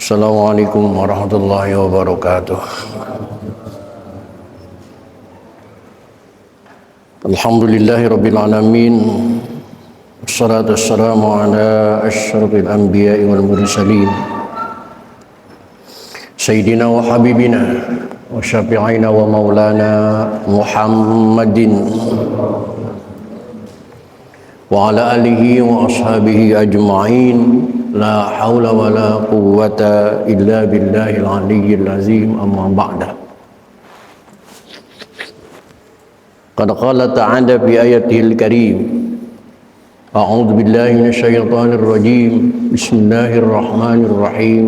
Assalamualaikum warahmatullahi wabarakatuh. Alhamdulillahi rabbil alamin. Wassalatu wassalamu ala asyrafil anbiya'i wal mursalin. Sayyidina wa habibina wa syafi'ina wa maulana Muhammadin wa ala alihi wa ashabihi ajma'in. La haula wa la quwwata illa billahil aliyyil azim, amma ba'da. Qad qala ta'ala fi ayatihil karim, a'udzu billahi minasy syaithanir rajim, bismillahirrahmanirrahim,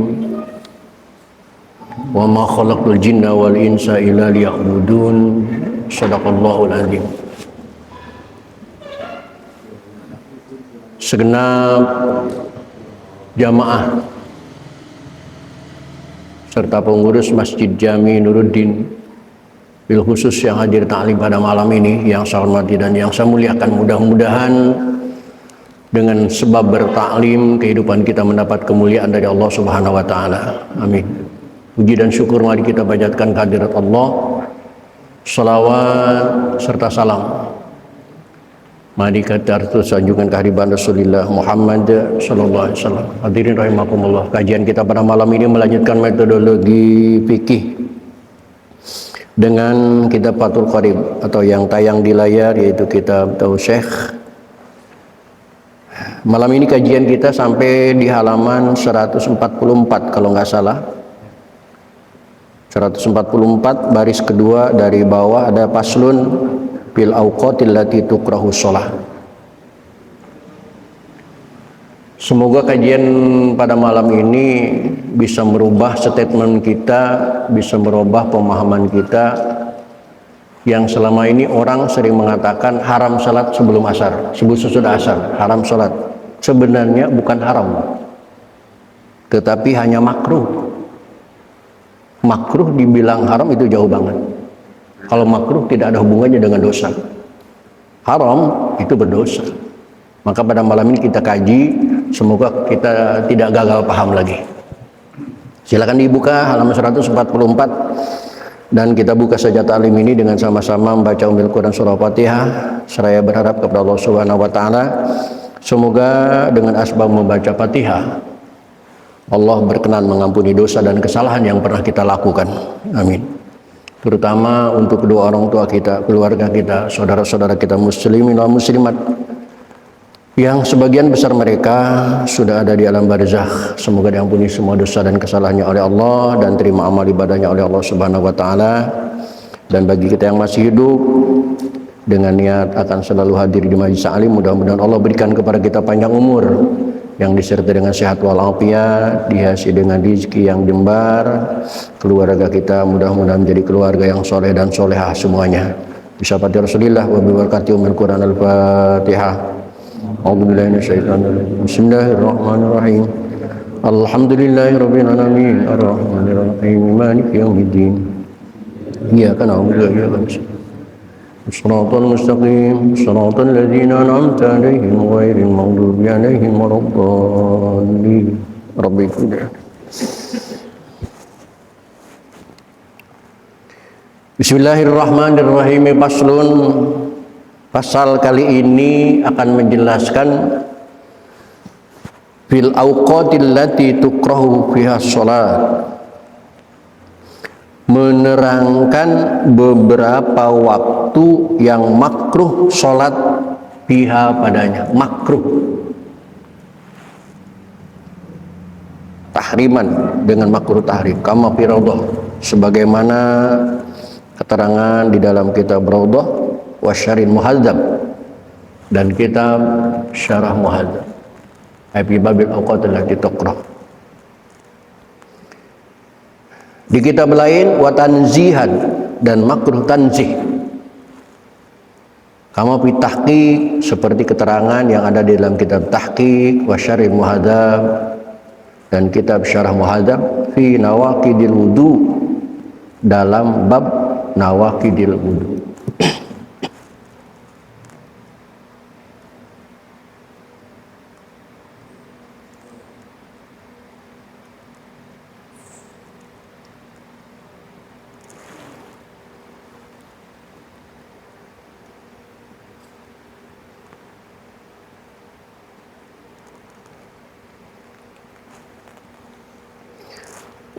wa ma khalaqtul jinna wal insa illa liya'budun. Shadaqallahul azim. Segenap jamaah serta pengurus Masjid Jami Nuruddin, bil khusus yang hadir ta'lim pada malam ini, yang saya hormati dan yang saya muliakan, mudah-mudahan dengan sebab bertaklim kehidupan kita mendapat kemuliaan dari Allah Subhanahu wa taala. Amin. Puji dan syukur mari kita panjatkan kehadirat Allah. Salawat serta salam mari kita sanjungan kehadiran Rasulullah Muhammad sallallahu alaihi wasallam. Hadirin rahimakumullah, kajian kita pada malam ini melanjutkan metodologi fikih dengan kitab Fathul Qarib atau yang tayang di layar, yaitu kitab Tausyekh. Malam ini kajian kita sampai di halaman 144 kalau nggak salah. 144 baris kedua dari bawah ada paslun fil awqatil lati tukrahu shalah. Semoga kajian pada malam ini bisa merubah statement kita, bisa merubah pemahaman kita yang selama ini orang sering mengatakan haram salat sebelum asar, sesudah asar, haram salat. Sebenarnya bukan haram, tetapi hanya makruh. Makruh dibilang haram itu jauh banget. Kalau makruh tidak ada hubungannya dengan dosa. Haram itu berdosa. Maka pada malam ini kita kaji, semoga kita tidak gagal paham lagi. Silakan dibuka halaman 144 dan kita buka saja ta'lim ini dengan sama-sama membaca Ummul Quran surah Fatihah. Seraya berharap kepada Allah Subhanahu wa taala, semoga dengan asbab membaca Fatihah Allah berkenan mengampuni dosa dan kesalahan yang pernah kita lakukan. Amin. Terutama untuk kedua orang tua kita, keluarga kita, saudara-saudara kita muslimin dan muslimat yang sebagian besar mereka sudah ada di alam barzakh. Semoga diampuni semua dosa dan kesalahannya oleh Allah dan terima amal ibadahnya oleh Allah Subhanahu wa taala. Dan bagi kita yang masih hidup dengan niat akan selalu hadir di majelis alim, mudah-mudahan Allah berikan kepada kita panjang umur yang disertai dengan sehat walafiat, dihiasi dengan rezeki yang jembar. Keluarga kita mudah-mudahan menjadi keluarga yang soleh dan solehah semuanya. Bismillahirrahmanirrahim. Rasulillah wa bibarakati Ummul Quran al-Fatihah. A'udzubillahi minasyaitonir rajim. Bismillahirrahmanirrahim. Alhamdulillahirabbil alamin, arrahmanir rahim, maliki yaumiddin. Iyyaka na'budu wa iyyaka nasta'in. Shiratal mustaqim, shiratal ladzina an'amta 'alaihim ghairil maghdubi 'alaihim waladdallin. Rabbi ighfir. Bismillahirrahmanirrahim. Paslun. Pasal kali ini akan menjelaskan fil awqatil lati tukrahu fiha shalat, menerangkan beberapa waktu yang makruh sholat fiha padanya. Makruh, tahriman dengan makruh tahrim, kama fi raudhah, sebagaimana keterangan di dalam kitab Raudhah wa Syarhin Muhadzab dan kitab Syarah Muhadzab fi babil awqat allati tukrah. Di kitab lain wa tanzihan, dan makruh tanzih, kama fi tahqiq, seperti keterangan yang ada di dalam kitab Tahqiq wa Syarih Muhadzab dan kitab Syarah Muhadzab fi nawaqidil wudu, dalam bab nawaqidil wudu.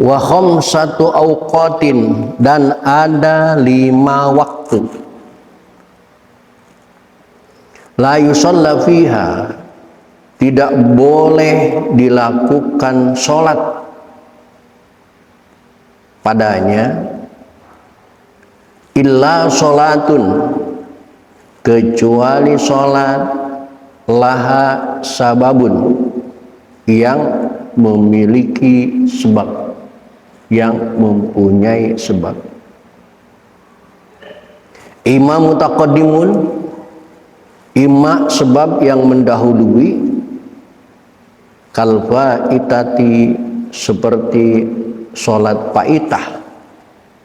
Wa khamsatu awqatin, dan ada 5 waktu. La yusalla fiha, tidak boleh dilakukan sholat padanya, illa sholatun, kecuali sholat laha sababun, yang memiliki sebab, yang mempunyai sebab. Imma mutaqaddimun, imma sebab yang mendahului, kal faitati, seperti sholat faitah,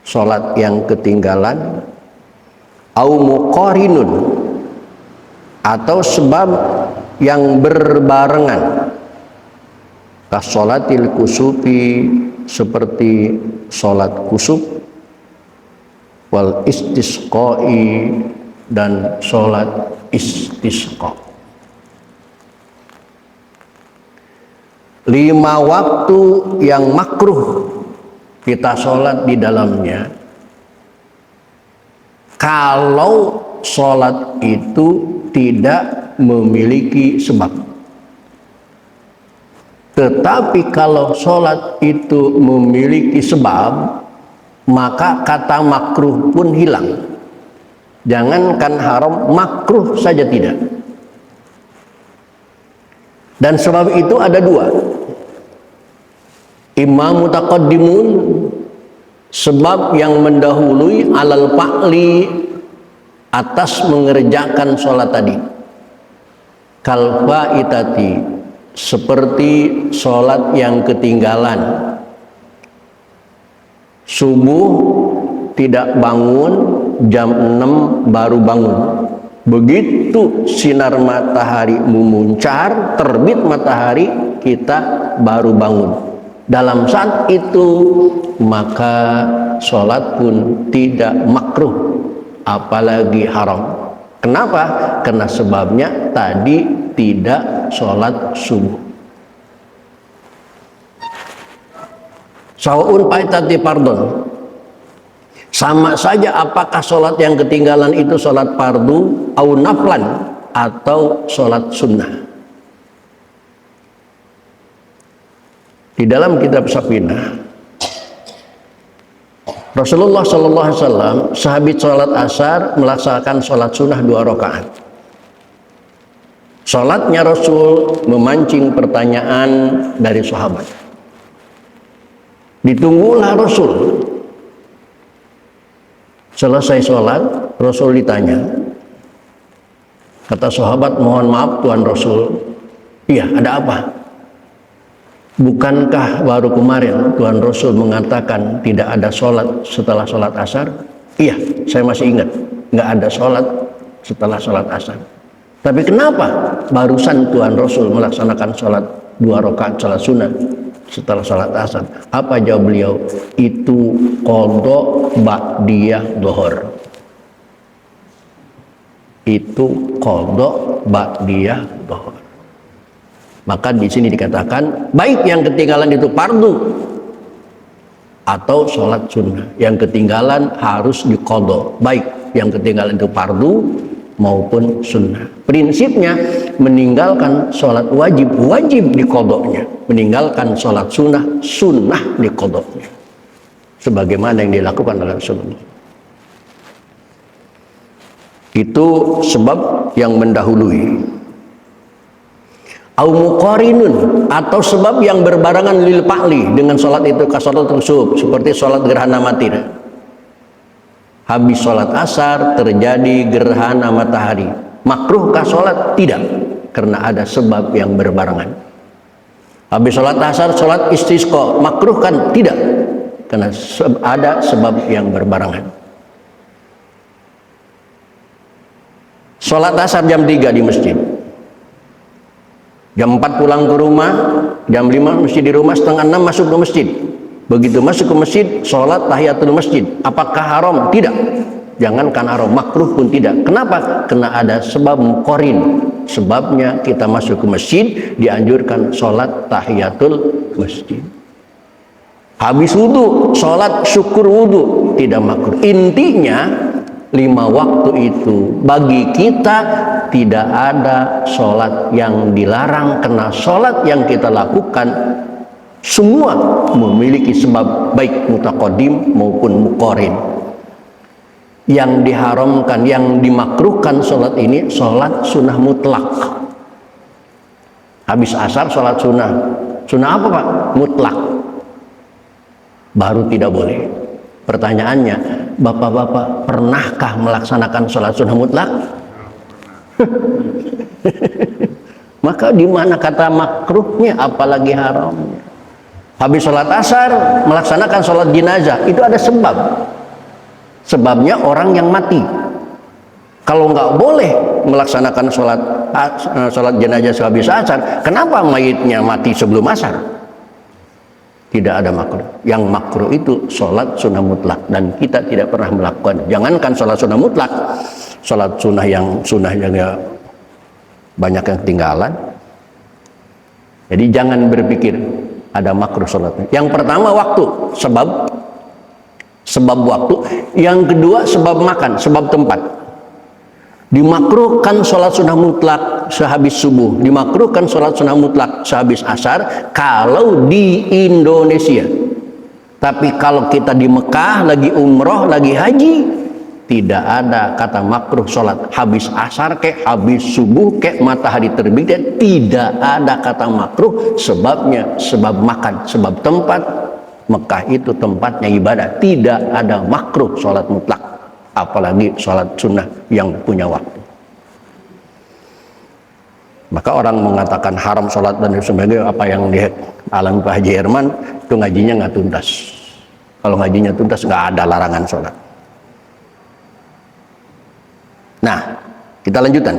sholat yang ketinggalan, au muqarinun, atau sebab yang berbarengan, kas sholatil kusufi, seperti sholat kusuf, wal istisqai, dan sholat istisqa. 5 waktu yang makruh kita sholat di dalamnya, kalau sholat itu tidak memiliki sebab. Tetapi kalau sholat itu memiliki sebab, maka kata makruh pun hilang. Jangankan haram, makruh saja tidak. Dan sebab itu ada 2. Imam mutaqaddimun, sebab yang mendahului, alal fa'li, atas mengerjakan sholat tadi, kal faitati, seperti sholat yang ketinggalan. Subuh tidak bangun, jam 6 baru bangun. Begitu sinar matahari memuncar, terbit matahari, kita baru bangun. Dalam saat itu maka sholat pun tidak makruh, apalagi haram. Kenapa? Karena sebabnya tadi tidak sholat subuh. Sawa'un faitati fardun, sama saja apakah sholat yang ketinggalan itu sholat fardu, au naflan, atau sholat sunnah. Di dalam kitab Safinah, Rasulullah SAW, sahabat sholat asar melaksanakan sholat sunnah 2 rakaat. Sholatnya Rasul memancing pertanyaan dari sahabat. Ditunggulah Rasul. Selesai sholat, Rasul ditanya. Kata sahabat, mohon maaf Tuhan Rasul. Iya, ada apa? Bukankah baru kemarin Tuhan Rasul mengatakan tidak ada sholat setelah sholat asar? Iya, saya masih ingat, nggak ada sholat setelah sholat asar. Tapi kenapa barusan Tuhan Rasul melaksanakan sholat 2 rakaat sholat sunnah setelah sholat asar? Apa jawab beliau? Itu qadha ba'diyah dhuhur. Itu qadha ba'diyah dhuhur. Maka di sini dikatakan baik yang ketinggalan itu fardu atau sholat sunnah, yang ketinggalan harus diqadha, baik yang ketinggalan itu fardu maupun sunnah. Prinsipnya meninggalkan sholat wajib, wajib diqadhanya, meninggalkan sholat sunnah, sunnah diqadhanya, sebagaimana yang dilakukan oleh Rasulullah. Itu sebab yang mendahului. Au muqarinun, atau sebab yang berbarengan lil fa'li dengan sholat itu, ka sholat kusuf, seperti sholat gerhana matahari. Habis sholat asar terjadi gerhana matahari, makruhkah sholat? Tidak, karena ada sebab yang berbarengan. Habis sholat asar sholat istisqa, makruh kan? Tidak, karena ada sebab yang berbarengan. Sholat asar jam 3 di masjid, jam 4 pulang ke rumah, jam 5 mesti di rumah, setengah 6 masuk ke masjid. Begitu masuk ke masjid, sholat tahiyatul masjid. Apakah haram? Tidak. Jangankan haram, makruh pun tidak. Kenapa? Karena ada sebab muqarin. Sebabnya kita masuk ke masjid, dianjurkan sholat tahiyatul masjid. Habis wudhu, sholat syukur wudhu, tidak makruh. Intinya 5 waktu itu bagi kita tidak ada sholat yang dilarang, karena sholat yang kita lakukan semua memiliki sebab baik mutaqaddim maupun muqarin. Yang diharamkan, yang dimakruhkan sholat ini sholat sunnah mutlak. Habis asar sholat sunnah. Sunnah apa Pak? Mutlak. Baru tidak boleh. Pertanyaannya, bapak-bapak pernahkah melaksanakan sholat sunnah mutlak? Maka di mana kata makruhnya, apalagi haramnya? Habis sholat asar melaksanakan sholat jenazah, itu ada sebab. Sebabnya orang yang mati. Kalau nggak boleh melaksanakan sholat jenazah sehabis asar, kenapa mayitnya mati sebelum asar? Tidak ada makruh. Yang makruh itu sholat sunnah mutlak, dan kita tidak pernah melakukan. Jangankan sholat sunnah mutlak, sholat sunnahnya banyak yang ketinggalan. Jadi jangan berpikir ada makruh sholatnya. Yang pertama waktu, sebab waktu. Yang kedua sebab makan, sebab tempat. Dimakruhkan sholat sunnah mutlak sehabis subuh, dimakruhkan sholat sunnah mutlak sehabis asar kalau di Indonesia. Tapi kalau kita di Mekah, lagi umroh, lagi haji, tidak ada kata makruh sholat habis asar kek, habis subuh kek, matahari terbit, tidak ada kata makruh. Sebabnya sebab makan, sebab tempat. Mekah itu tempatnya ibadah, tidak ada makruh sholat mutlak, apalagi sholat sunnah yang punya waktu. Maka orang mengatakan haram sholat dan sebagainya, apa yang dialami Pak Haji Herman, itu ngajinya nggak tuntas. Kalau ngajinya tuntas nggak ada larangan sholat. Nah, kita lanjutkan.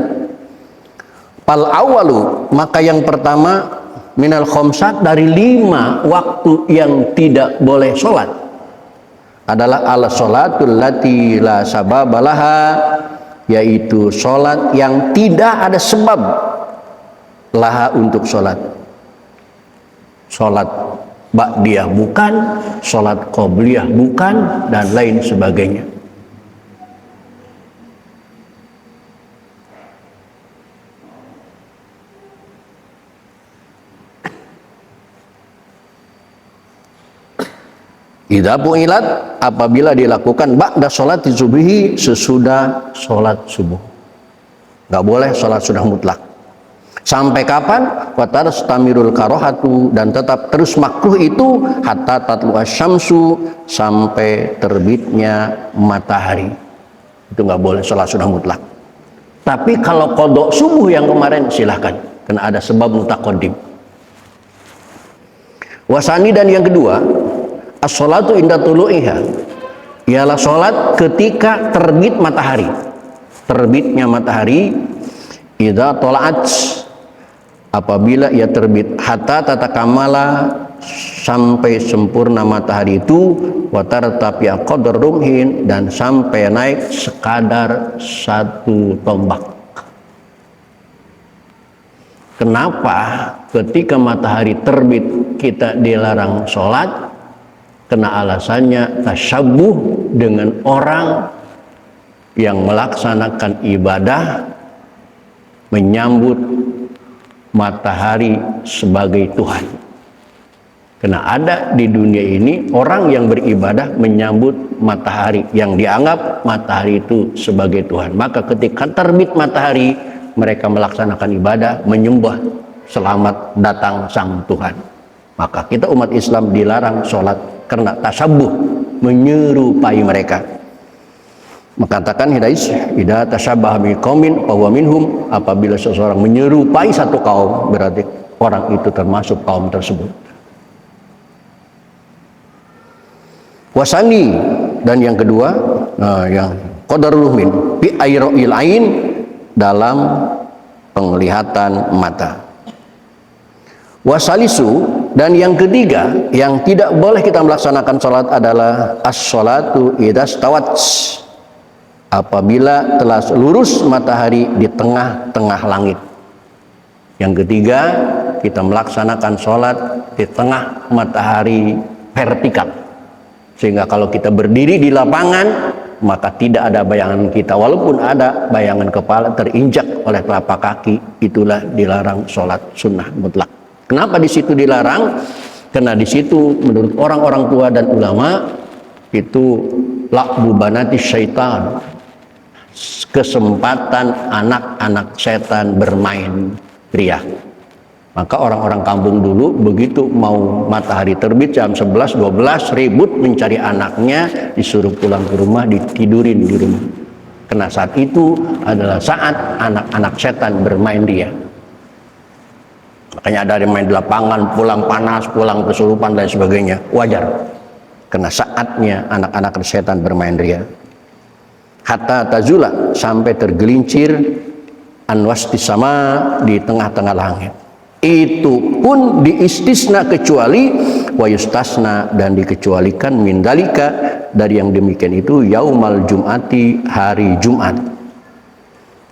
Pal awalu, maka yang pertama minal khomsat, dari 5 waktu yang tidak boleh sholat adalah ala sholatul lati la sababalaha, yaitu sholat yang tidak ada sebab laha untuk sholat. Sholat ba'diyah bukan, sholat qobliyah bukan, dan lain sebagainya. Idza pu'ilat, apabila dilakukan ba'da sholati subuhi, sesudah sholat subuh. Nggak boleh sholat sudah mutlak. Sampai kapan? Wa tastamirul karohatu, dan tetap terus makruh itu hatta tatlu asyamsu, sampai terbitnya matahari. Itu nggak boleh sholat sudah mutlak. Tapi kalau qodok subuh yang kemarin silahkan, karena ada sebab mutaqaddim. Wasani, dan yang kedua, as-sholatu inda tulu'iha, ialah sholat ketika terbit matahari. Terbitnya matahari, idza tola'at, apabila ia terbit, hatta tatakamala, sampai sempurna matahari itu, wa tartafi'a qadar rumhin, dan sampai naik sekadar 1 tombak. Kenapa ketika matahari terbit kita dilarang sholat? Karena alasannya tasyabbuh dengan orang yang melaksanakan ibadah menyambut matahari sebagai Tuhan. Karena ada di dunia ini orang yang beribadah menyambut matahari, yang dianggap matahari itu sebagai Tuhan. Maka ketika terbit matahari, mereka melaksanakan ibadah menyembah selamat datang sang Tuhan. Maka kita umat Islam dilarang sholat karena tasabuh, menyerupai mereka. Mengatakan Hidais, idza tasabbaha biqaumin fa huwa minhum, apabila seseorang menyerupai satu kaum, berarti orang itu termasuk kaum tersebut. Wasani, dan yang kedua, yang qadarul min bi ayril ain, dalam penglihatan mata. Wasalisu, dan yang ketiga yang tidak boleh kita melaksanakan sholat adalah as-sholatu idza stawat, apabila telah lurus matahari di tengah-tengah langit. Yang ketiga, kita melaksanakan sholat di tengah matahari vertikal, sehingga kalau kita berdiri di lapangan maka tidak ada bayangan kita, walaupun ada bayangan kepala terinjak oleh telapak kaki. Itulah dilarang sholat sunnah mutlak. Kenapa di situ dilarang? Karena di situ menurut orang-orang tua dan ulama itu la'bu banati syaitan, kesempatan anak-anak setan bermain ria. Maka orang-orang kampung dulu begitu mau matahari terbit jam 11, 12 ribut mencari anaknya, disuruh pulang ke rumah, ditidurin di rumah. Karena saat itu adalah saat anak-anak setan bermain ria. Makanya ada yang main di lapangan, pulang panas, pulang kesurupan dan sebagainya. Wajar. Karena saatnya anak-anak setan bermain ria. Hatta tazula, sampai tergelincir anwasti sama di tengah-tengah langit. Itu pun diistisna, kecuali wa yustasna, dan dikecualikan min dalika, dari yang demikian itu yaumal jum'ati, hari Jumat.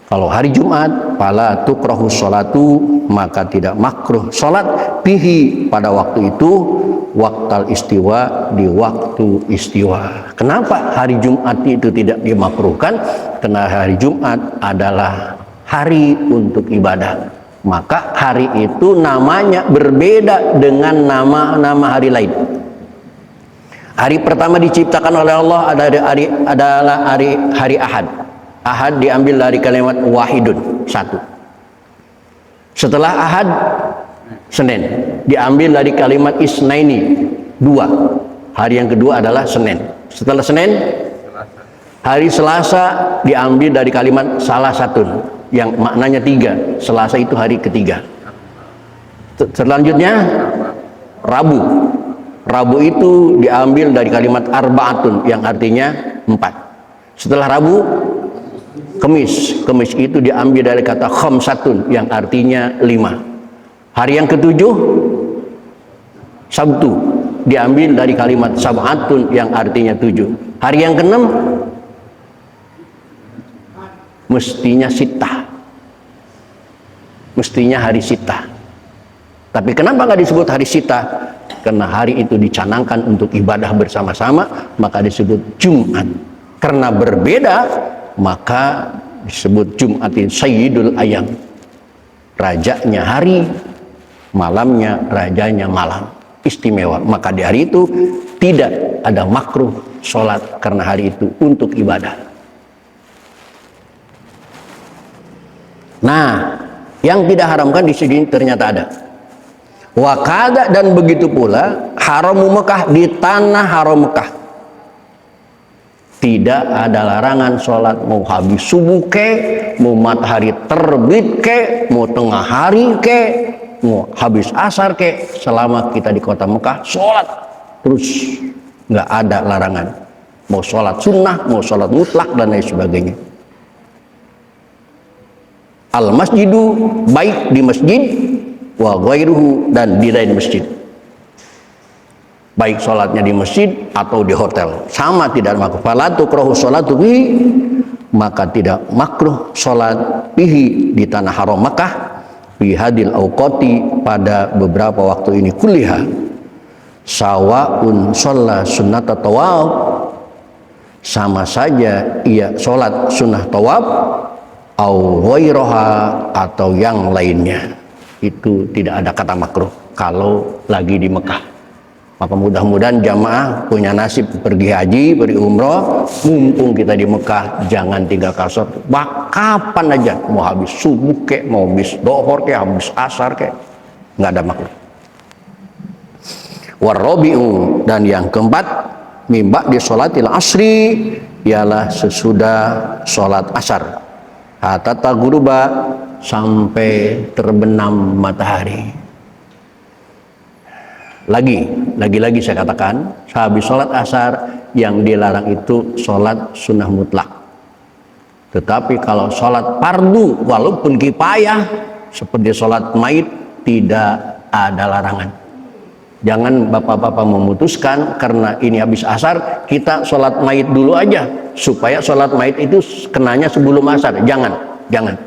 Kalau hari Jumat fala tukrahu sholatu, maka tidak makruh sholat bihi, pada waktu itu, waktal istiwa, di waktu istiwa. Kenapa hari Jumat itu tidak dimakruhkan? Karena hari Jumat adalah hari untuk ibadah. Maka hari itu namanya berbeda dengan nama-nama hari lain. Hari pertama diciptakan oleh Allah adalah hari Ahad. Ahad diambil dari kalimat wahidun, satu. Setelah Ahad, Senin, diambil dari kalimat isnaini, dua. Hari yang kedua adalah Senin. Setelah Senin, hari Selasa diambil dari kalimat salah satu, yang maknanya tiga. Selasa itu hari ketiga. Selanjutnya Rabu. Rabu itu diambil dari kalimat arba'atun, yang artinya empat. Setelah Rabu, Kemis. Kemis itu diambil dari kata khamsatun, yang artinya lima. Hari yang ketujuh Sabtu, diambil dari kalimat sab'atun, yang artinya tujuh. Hari yang keenam mestinya sitah, mestinya hari sitah. Tapi kenapa nggak disebut hari sitah? Karena hari itu dicanangkan untuk ibadah bersama-sama, maka disebut Jumat. Karena berbeda, maka disebut Jumatin Sayyidul Ayam, rajanya hari, malamnya rajanya malam, istimewa. Maka di hari itu tidak ada makruh sholat, karena hari itu untuk ibadah. Nah, yang tidak haramkan di sini ternyata ada. Wakada, dan begitu pula haramu Mekah, di tanah haram Mekah tidak ada larangan sholat, mau habis subuh ke, mau matahari terbit ke, mau tengah hari ke, mau habis asar ke, selama kita di kota Mekah sholat terus, nggak ada larangan. Mau sholat sunnah, mau sholat mutlak dan lain sebagainya. Al masjidu, baik di masjid, wa ghairuhu, dan di lain masjid. Baik sholatnya di masjid atau di hotel, sama, tidak makruh. Fala tukrahu sholatu bihi, maka tidak makruh sholat bihi di tanah haram Makkah, fi hadil awqati, pada beberapa waktu ini, kulliha, sawaun sholla sunnat tawaf, sama saja ia sholat sunnah tawaf, au ghairaha, atau yang lainnya. Itu tidak ada kata makruh kalau lagi di Mekah. Maka mudah-mudahan jamaah punya nasib pergi haji, pergi umroh, mumpung kita di Mekah, jangan tinggal kasar. Kapan aja, mau habis subuh ke, mau habis dohor ke, habis asar ke, nggak ada makruh. Warrobi'u, dan yang keempat, mimba di sholatil asri, ialah sesudah sholat asar, hatta taghruba, sampai terbenam matahari. Lagi-lagi saya katakan, habis sholat asar yang dilarang itu sholat sunnah mutlak. Tetapi kalau sholat fardu, walaupun kifayah seperti sholat maid, tidak ada larangan. Jangan bapak-bapak memutuskan karena ini habis asar kita sholat maid dulu aja supaya sholat maid itu kenanya sebelum asar. Jangan.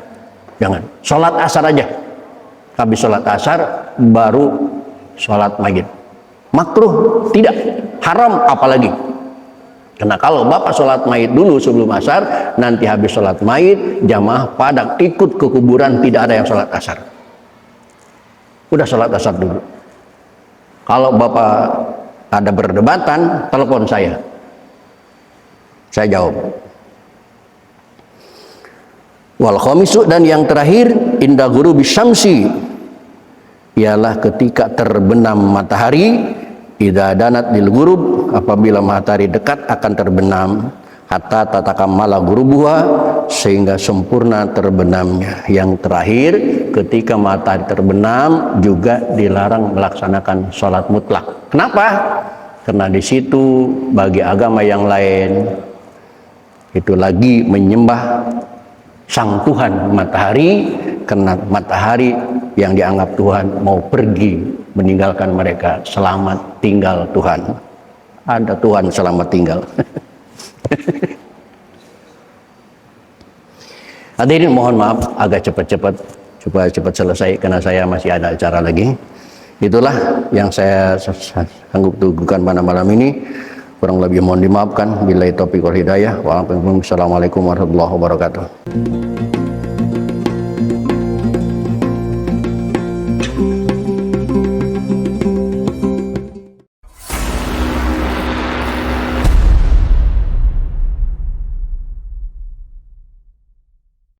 Sholat asar aja. Habis sholat asar baru sholat maghrib. makruh tidak, haram apalagi. Karena kalau bapak sholat mayit dulu sebelum asar, nanti habis sholat mayit jamaah pada ikut ke kuburan, tidak ada yang sholat asar. Udah sholat asar dulu. Kalau bapak ada perdebatan, telepon saya jawab. Wal khamisu, dan yang terakhir, inda ghurubi syamsi, ialah ketika terbenam matahari. Idza danat lil ghurub, apabila matahari dekat akan terbenam, hatta tatakamala ghurubuha, sehingga sempurna terbenamnya. Yang terakhir, ketika matahari terbenam juga dilarang melaksanakan sholat mutlak. Kenapa? Karena di situ bagi agama yang lain itu lagi menyembah sang Tuhan matahari, karena matahari yang dianggap Tuhan mau pergi meninggalkan mereka. Selamat tinggal Tuhan. Ada Tuhan selamat tinggal. Hadirin mohon maaf agak cepat-cepat supaya cepat selesai karena saya masih ada acara lagi. Itulah yang saya sanggup tujukan pada malam ini. Kurang lebih mohon dimaafkan. Billahi taufiq wal hidayah. Wassalamualaikum warahmatullahi wabarakatuh.